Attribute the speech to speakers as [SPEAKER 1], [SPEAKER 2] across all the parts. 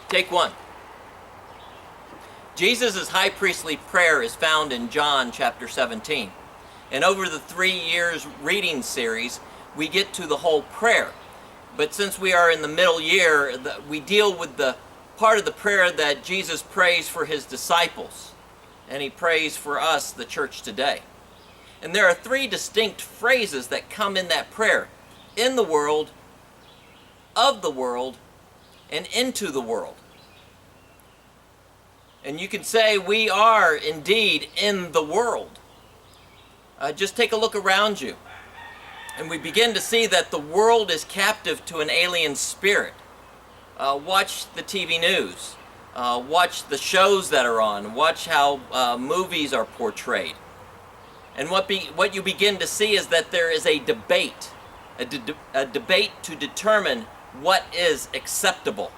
[SPEAKER 1] Take one. Jesus' high priestly prayer is found in John chapter 17. And over the 3 years reading series, we get to the whole prayer. But since we are in the middle year, we deal with the part of the prayer that Jesus prays for his disciples. And he prays for us, the church today. And there are 3 distinct phrases that come in that prayer. In the world, of the world, and into the world. And you can say we are indeed in the world. Just take a look around you. And we begin to see that the world is captive to an alien spirit. Watch the TV news. Watch the shows that are on. Watch how movies are portrayed. And what you begin to see is that there is a debate. A debate to determine what is acceptable.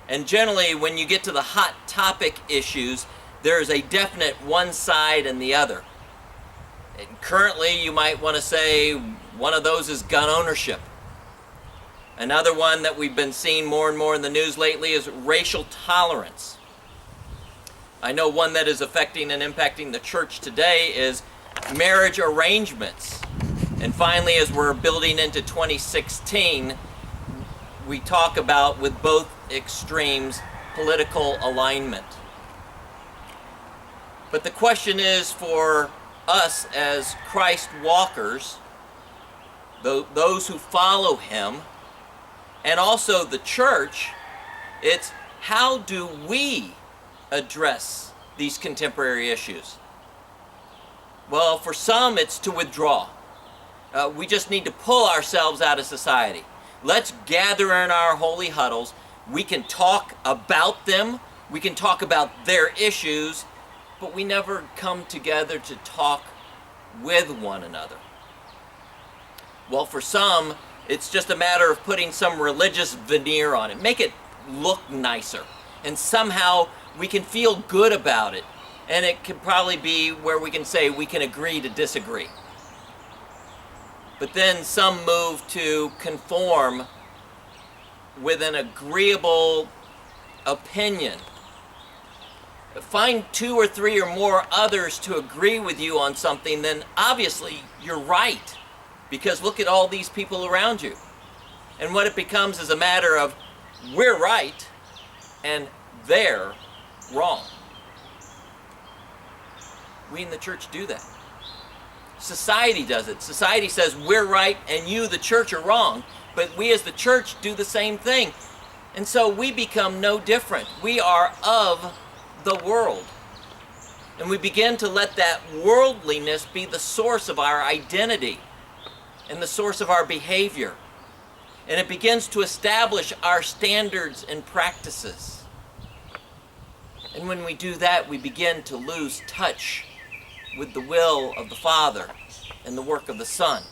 [SPEAKER 1] And generally, when you get to the hot topic issues, there is a definite one side and the other. And currently, you might want to say one of those is gun ownership. Another one that we've been seeing more and more in the news lately is racial tolerance. I know one that is affecting and impacting the church today is marriage arrangements. And finally, as we're building into 2016, we talk about, with both extremes, political alignment. But the question is, for us as Christ walkers, those who follow him, and also the church, it's how do we address these contemporary issues? Well, for some, it's to withdraw. We just need to pull ourselves out of society. Let's gather in our holy huddles. We can talk about them. We can talk about their issues, but we never come together to talk with one another. Well, for some, it's just a matter of putting some religious veneer on it. Make it look nicer. And somehow we can feel good about it. And it could probably be where we can say we can agree to disagree. But then some move to conform with an agreeable opinion. Find 2 or 3 or more others to agree with you on something, then obviously you're right. Because look at all these people around you. And what it becomes is a matter of we're right and they're wrong. We in the church do that. Society does it. Society says we're right and you, the church, are wrong. But we as the church do the same thing. And so we become no different. We are of the world. And we begin to let that worldliness be the source of our identity and the source of our behavior. And it begins to establish our standards and practices. And when we do that, we begin to lose touch with the will of the Father and the work of the Son.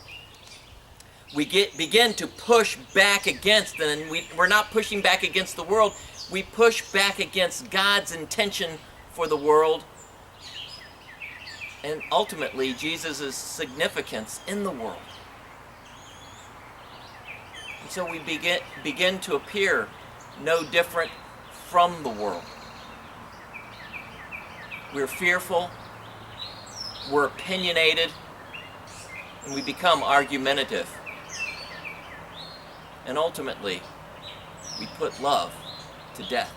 [SPEAKER 1] We begin to push back against, and we're not pushing back against the world, we push back against God's intention for the world and ultimately Jesus' significance in the world. And so we begin to appear no different from the world. We're fearful, we're opinionated, and we become argumentative. And ultimately, we put love to death.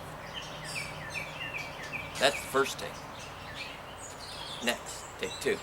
[SPEAKER 1] That's the first take. Next, take 2.